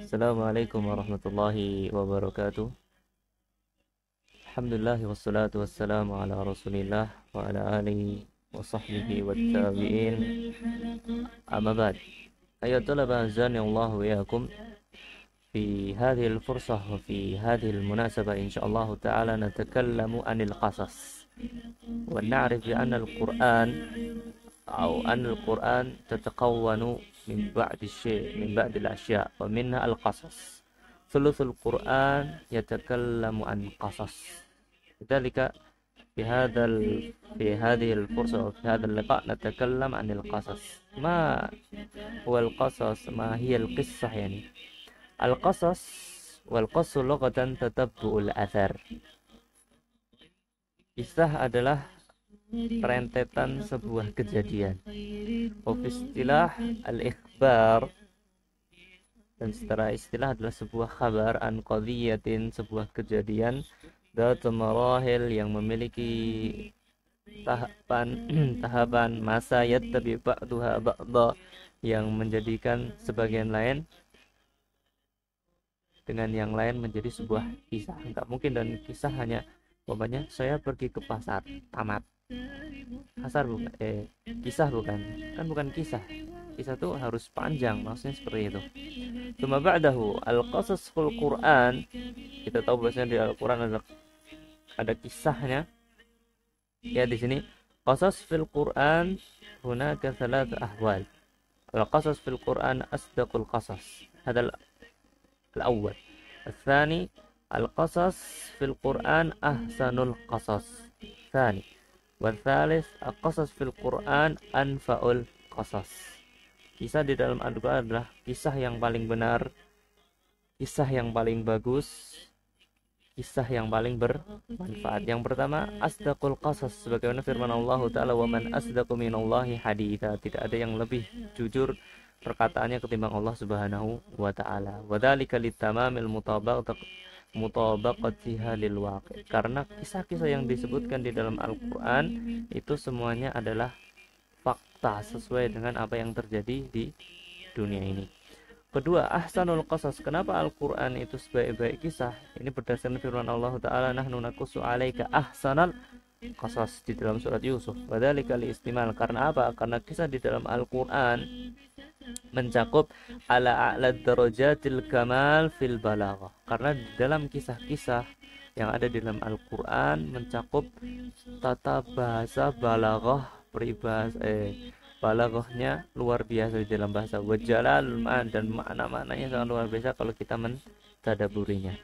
Assalamualaikum warahmatullahi wabarakatuh. Alhamdulillah wassalatu wassalamu ala Rasulillah wa ala alihi wa sahbihi wa tabi'in. Amma ba'd. Ayat talaba azani Allah wa iyakum في هذه الفرصة وفي هذه المناسبة إن شاء الله تعالى نتكلم عن القصص ونعرف بأن القرآن أن القرآن تتكون من بعض الأشياء ومنها القصص. ثلث القرآن يتكلم عن قصص. لذلك في هذه الفرصة وفي هذا اللقاء نتكلم عن القصص. ما هو القصص؟ ما هي القصة يعني؟ القصص والقص لغة تتبع الأثر. Kisah adalah rentetan sebuah kejadian. Istilah al-ikhbar, dan secara istilah adalah sebuah kabar an qadhiyatin, sebuah kejadian dzatu marahil yang memiliki tahapan masa yattabi ba'daha ba'dha, yang menjadikan sebagian lain dengan yang lain menjadi sebuah kisah. Enggak mungkin dan kisah hanya umpamanya saya pergi ke pasar, tamat. Pasar bukan kisah bukan. Kan bukan kisah. Kisah itu harus panjang, maksudnya seperti itu. Tsumma ba'dahu al-qasas fil Qur'an. Kita tahu bahwasanya di Al-Qur'an ada kisahnya. Ya, di sini qasas fil Qur'an hunaka thalath ahwal. Al-qasas fil Qur'an asdaqul qasas. Hadal الأول. الثاني القصص في القرآن أحسن القصص. ثاني والثالث القصص في القرآن أنفع القصص. Kisah di dalam Al-Quran adalah kisah yang paling benar, kisah yang paling bagus, kisah yang paling bermanfaat. Yang pertama asdaqul qasas, sebagaimana firman Allah Ta'ala, wa man asdaqu minallahi haditha. Tidak ada yang lebih jujur perkataannya ketimbang Allah Subhanahu wa Ta'ala. Wa dzalika litamamil mutabaqatiha lil waqi'. Karena kisah-kisah yang disebutkan di dalam Al-Qur'an itu semuanya adalah fakta sesuai dengan apa yang terjadi di dunia ini. Kedua, ahsanul qasas. Kenapa Al-Qur'an itu sebaik-baik kisah? Ini berdasarkan firman Allah Ta'ala, nahnu naqussu 'alaika ahsanal qasas, di dalam surat Yusuf. Wa dzalika liistimal. Karena apa? Karena kisah di dalam Al-Qur'an mencakup ala a'la darajatil kamal fil balaghah. Karena di dalam kisah-kisah yang ada di dalam Al-Qur'an mencakup tata bahasa balaghah, balaghahnya luar biasa di dalam bahasa, wajalal dan makna-maknanya sangat luar biasa kalau kita mentadaburinya.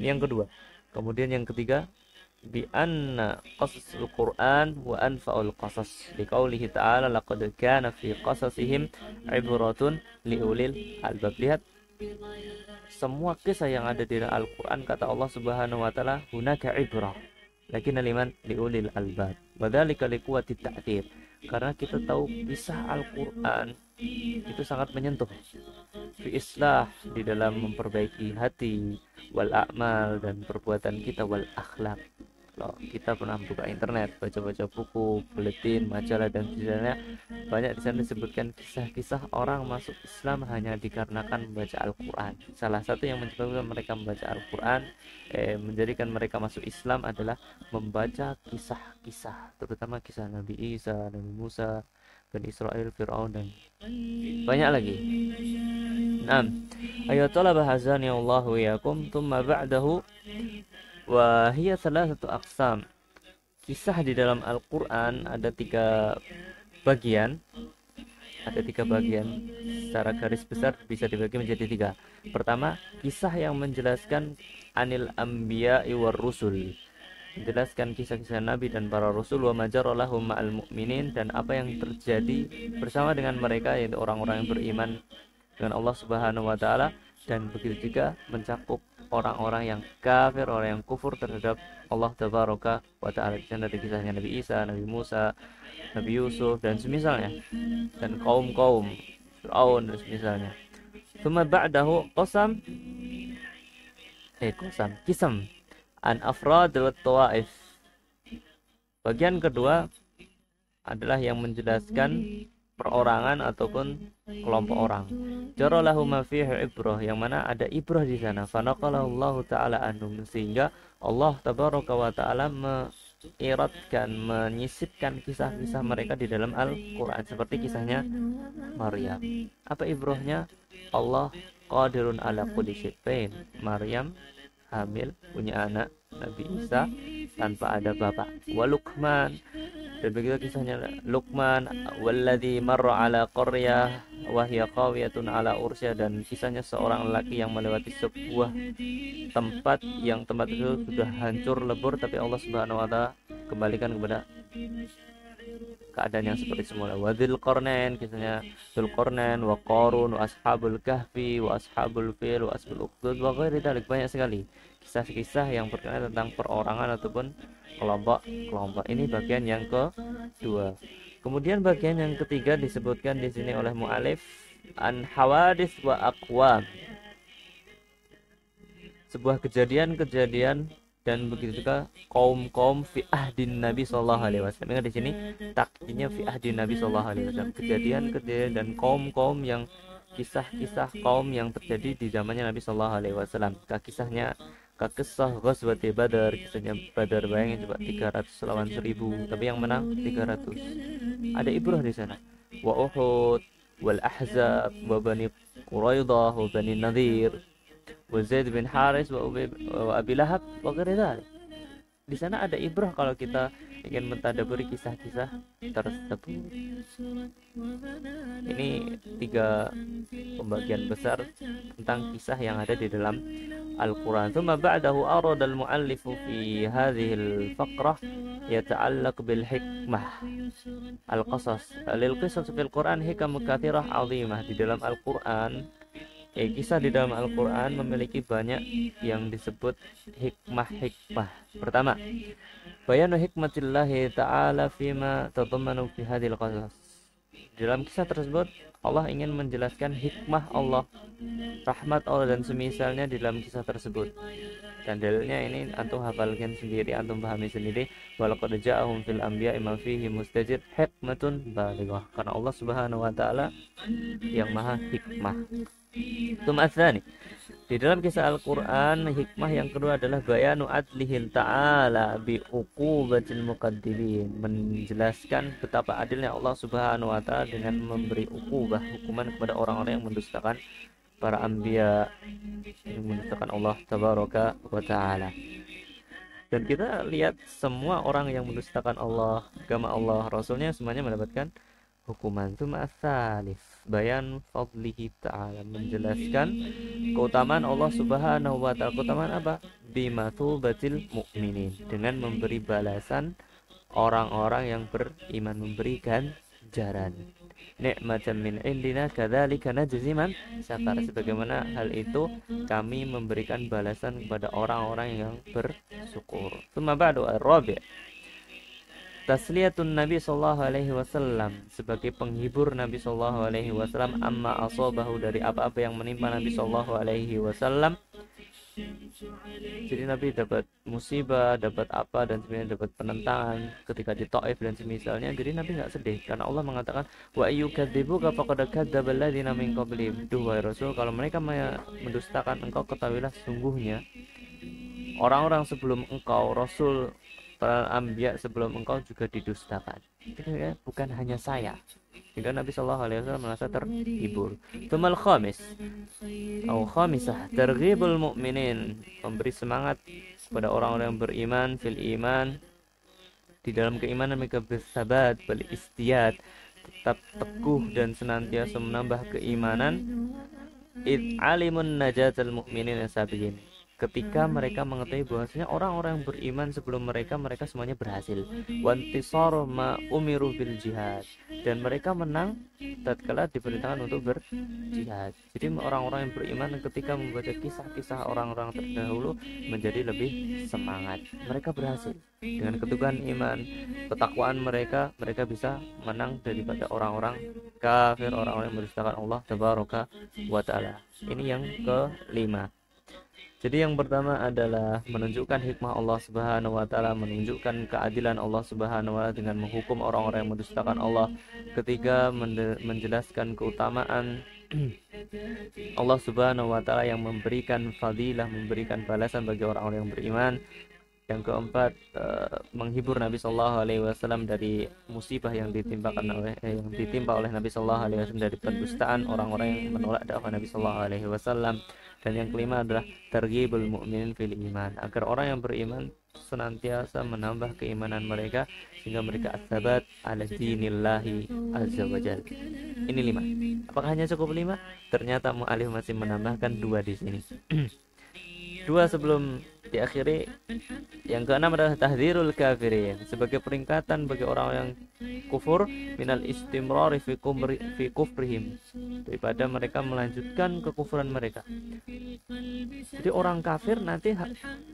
Ini yang kedua. Kemudian yang ketiga, bi anna qasasul Qur'an wa anfa'ul qasas, liqaulihi ta'ala laqad kana fi qasasihim ibratun liulil albab. Lihat, semua kisah yang ada di Al-Qur'an, kata Allah Subhanahu wa Ta'ala, hunaka ibrah lakin liman liulil albab wa dzalika liquwati ta'thir. Karena kita tahu kisah Al-Qur'an itu sangat menyentuh fi islah, di dalam memperbaiki hati, wal a'mal, dan perbuatan kita, wal akhlak. Kalau kita pernah buka internet, baca-baca buku, buletin, majalah dan sebagainya, banyak di sana disebutkan kisah-kisah orang masuk Islam hanya dikarenakan membaca Al-Qur'an. Salah satu yang menyebabkan mereka membaca Al-Qur'an, menjadikan mereka masuk Islam adalah membaca kisah-kisah, terutama kisah Nabi Isa, Nabi Musa, Bani Israel, Fir'aun, dan banyak lagi. Naam. Ayat talabah azani Allah wa iyakum. Thumma ba'dahu wa hiya thalathatu aqsam. Kisah di dalam Al-Qur'an ada tiga bagian. Secara garis besar bisa dibagi menjadi tiga. Pertama, kisah yang menjelaskan anil anbiya'i war rusul, menjelaskan kisah-kisah Nabi dan para Rasul, wa majaralahum ma'al mu'minin, dan apa yang terjadi bersama dengan mereka, yaitu orang-orang yang beriman dengan Allah Subhanahu wa Ta'ala, dan begitu juga mencakup orang-orang yang kafir, orang yang kufur terhadap Allah Tabaraka wa Ta'ala. Di sana ada kisahnya Nabi Isa, Nabi Musa, Nabi Yusuf dan semisalnya, dan kaum-kaum Fir'aun dan semisalnya. Tsumma ba'dahu kisam an afrad wa tawaif. Bagian kedua adalah yang menjelaskan perorangan ataupun kelompok orang. jaralahu ma fihi ibrah, yang mana ada ibrah di sana. Fanaqalahu Allah taala anhum, sehingga Allah tabaraka wa taala mengiratkan, menyisipkan kisah-kisah mereka di dalam Al-Qur'an, seperti kisahnya Maryam. Apa ibrahnya? Allah qadirun ala kulli syai'in. Maryam hamil, punya anak Nabi Isa tanpa ada bapak. Wa Luqman, dan begitu kisahnya Luqman, walladzi marra ala qaryah wa hiya qawiyatun ala ursya, dan kisahnya seorang lelaki yang melewati sebuah tempat yang tempat itu sudah hancur lebur, tapi Allah Subhanahu wa taala kembalikan kepada keadaan yang seperti semula. Wa Dzulqarnain, kisahnya Dzulqarnain, wa Qarun, wa ashabul kahfi, wa ashabul fil, wa ashabul ukhdud, wa ghairi dzalik. Banyak sekali kisah-kisah yang berkenaan tentang perorangan ataupun kelompok-kelompok. Ini bagian yang kedua. Kemudian bagian yang ketiga disebutkan di sini oleh mu'alif, an hawadits wa aqwam. Sebuah kejadian-kejadian dan begitu juga kaum-kaum fi ahdin Nabi sallallahu alaihi wasallam. Ingat di sini takdirnya fi ahdin Nabi sallallahu alaihi wasallam. Kejadian-kejadian dan kaum-kaum yang kisah-kisah kaum yang terjadi di zamannya Nabi sallallahu alaihi wasallam. Kisahnya kisah Ghazwati Badar, kisahnya Badar, bayangin coba 300 lawan 1000, tapi yang menang 300. Ada ibrah di sana. Wa Uhud, wal Ahzab, wa Bani Quraidah, wa Bani Nadir, wa Zaid bin Haris, wa Abi Lahab, wa ghairi dzalik. Di sana ada ibrah kalau kita ingin mentadaburi kisah-kisah tersebut. Ini 3 pembagian besar tentang kisah yang ada di dalam Al-Quran. Thumma ba'dahu arada al-mu'allifu fi hadhihi al-faqrah yata'allaq bil hikmah al-qasas. Lil qisas fil Quran hikam katsirah 'azimah. Di dalam Al-Quran, kisah di dalam Al-Quran memiliki banyak yang disebut hikmah-hikmah. Pertama, bayanu hikmatillahi ta'ala fima tadammanu fi hadhil qasas. Dalam kisah tersebut Allah ingin menjelaskan hikmah Allah, rahmat Allah dan semisalnya di dalam kisah tersebut. Dan dalilnya ini antum hafalkan sendiri, antum pahami sendiri. Walaqad ja'ahum fil anbiya'i ma fihi mustajid hikmatun balighah. Karena Allah Subhanahu wa taala yang maha hikmah. Tsani, di dalam kisah Al-Quran, hikmah yang kedua adalah bayanu adlihi ta'ala bi uqubatil muqaddimin, menjelaskan betapa adilnya Allah Subhanahu wa taala dengan memberi uqubah, hukuman kepada orang-orang yang mendustakan para anbiya, yang mendustakan Allah tabaraka wa taala. Dan kita lihat semua orang yang mendustakan Allah, agama Allah, Rasulnya, semuanya mendapatkan hukuman. Tsalits, bayan fadlihi ta'ala, menjelaskan keutamaan Allah Subhanahu wa ta'ala. Keutamaan apa? Bimatsubatil mu'minin, dengan memberi balasan orang-orang yang beriman, memberikan ganjaran. Ni'matan min indina kadzalika najzi man syakar. Sebagaimana hal itu kami memberikan balasan kepada orang-orang yang bersyukur. Tsumma ba'du ar-rabi', tasliyatun Nabi sallallahu alaihi wasallam, sebagai penghibur Nabi sallallahu alaihi wasallam amma asabahu, dari apa-apa yang menimpa Nabi sallallahu alaihi wasallam. Jadi Nabi dapat musibah, dapat apa, dan sebenarnya dapat penentangan ketika di Taif dan semisalnya. Jadi Nabi nggak sedih karena Allah mengatakan wa ayyukadzibuka faqad kadzdzaba alladziina min qablihim. Wahai Rasul, kalau mereka mendustakan engkau, ketahuilah sungguhnya orang-orang sebelum engkau, Rasul, para anbiya sebelum engkau juga didustakan. Jadi bukan hanya saya. Sehingga Nabi sallallahu alaihi wasallam merasa terhibur. Tsumal khamis atau khamisah, targhibul mu'minin, memberi semangat kepada orang-orang yang beriman, fil iman, di dalam keimanan, mereka bersabat, bal istiyad, tetap teguh dan senantiasa menambah keimanan. Id alimun najatal mu'minin sabiyin, ketika mereka mengetahui bahwasanya orang-orang yang beriman sebelum mereka semuanya berhasil. Wantisar ma umiru bil jihad, dan mereka menang tatkala diperintahkan untuk berjihad. Jadi orang-orang yang beriman ketika membaca kisah-kisah orang-orang terdahulu menjadi lebih semangat. Mereka berhasil dengan keteguhan iman, ketakwaan mereka bisa menang daripada orang-orang kafir, orang-orang yang mendustakan Allah tabaraka wa taala. Ini yang kelima. Jadi yang pertama adalah menunjukkan hikmah Allah Subhanahu wa taala, menunjukkan keadilan Allah Subhanahu wa taala dengan menghukum orang-orang yang mendustakan Allah. Ketiga, menjelaskan keutamaan Allah Subhanahu wa taala yang memberikan fadilah, memberikan balasan bagi orang-orang yang beriman. Yang keempat, menghibur Nabi Shallallahu Alaihi Wasallam dari musibah yang ditimpa oleh Nabi Shallallahu Alaihi Wasallam dari pendustaan orang-orang yang menolak dakwah Nabi Shallallahu Alaihi Wasallam. Dan yang kelima adalah targhibul mu'minin fil iman, agar orang yang beriman senantiasa menambah keimanan mereka sehingga mereka as-sabat ala dinillahi azza wajal. Ini 5. Apakah hanya cukup 5? Ternyata mu'alif masih menambahkan 2 di sini. 2 sebelum diakhiri. Yang keenam adalah tahdzirul kafirin, sebagai peringatan bagi orang yang kufur minal istimrari fi kufrihim, daripada mereka melanjutkan kekufuran mereka. Jadi orang kafir nanti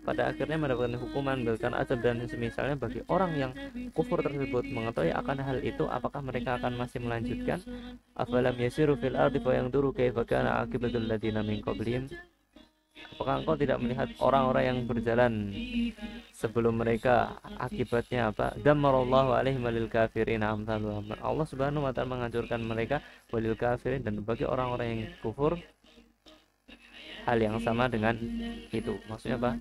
pada akhirnya mendapatkan hukuman bahkan azab dan semisalnya. Bagi orang yang kufur tersebut mengetahui akan hal itu, apakah mereka akan masih melanjutkan? Afalam yasiru fil ardi fayanzuru kaifa kana aqibatul ladzina min qablihim. Apakah engkau tidak melihat orang-orang yang berjalan sebelum mereka, akibatnya apa? Dammarallahu alaihim walil kafirin amsaluhum. Allah Subhanahu wa taala menghancurkan mereka, walil kafirin, dan bagi orang-orang yang kufur hal yang sama dengan itu. Maksudnya apa?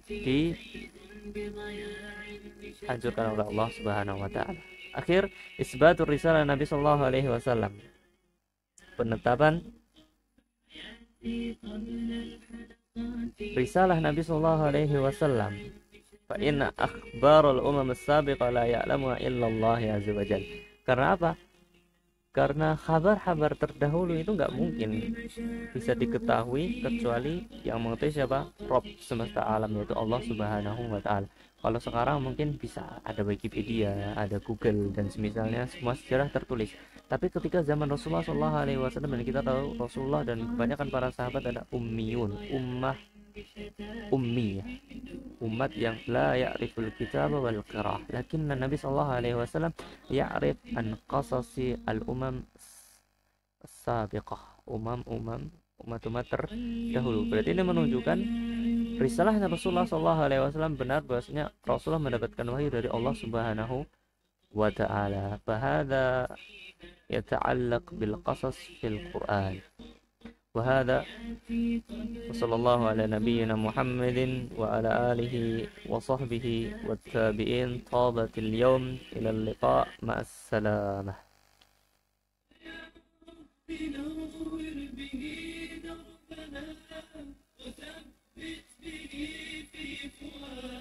Dihancurkan oleh Allah Subhanahu wa taala. Akhir, isbatur risalah Nabi sallallahu alaihi wasallam. Penetapan risalah Nabi sallallahu alaihi wasallam. Fa inna akhbarul umam as-sabiqah la ya'lamu illa Allah azza wajalla. Karena apa? Karena kabar-kabar terdahulu itu nggak mungkin bisa diketahui kecuali yang mengetahui siapa? Rob semesta alam, yaitu Allah Subhanahu wa taala. Kalau sekarang mungkin bisa ada Wikipedia, ada Google dan semisalnya, semua sejarah tertulis. Tapi ketika zaman Rasulullah SAW, dan kita tahu Rasulullah dan kebanyakan para sahabat ada ummiyun, ummi, umat yang la ya'riful kitab wal qira'ah. Lakin Nabi sallallahu alaihi wasallam ya'rif an qasasi al umam sabiqah, umat-umat terdahulu. Berarti ini menunjukkan risalah Rasulullah sallallahu alaihi wasallam benar, bahwasanya Rasulullah mendapatkan wahyu dari Allah Subhanahu wa taala. Fahada yata'allaq bil qasas fil Qur'an. وهذا وصلى الله على نبينا محمد وعلى آله وصحبه والتابعين. طابت اليوم إلى اللقاء، مع السلامة. بنور به دربنا وثبت به في فؤادنا.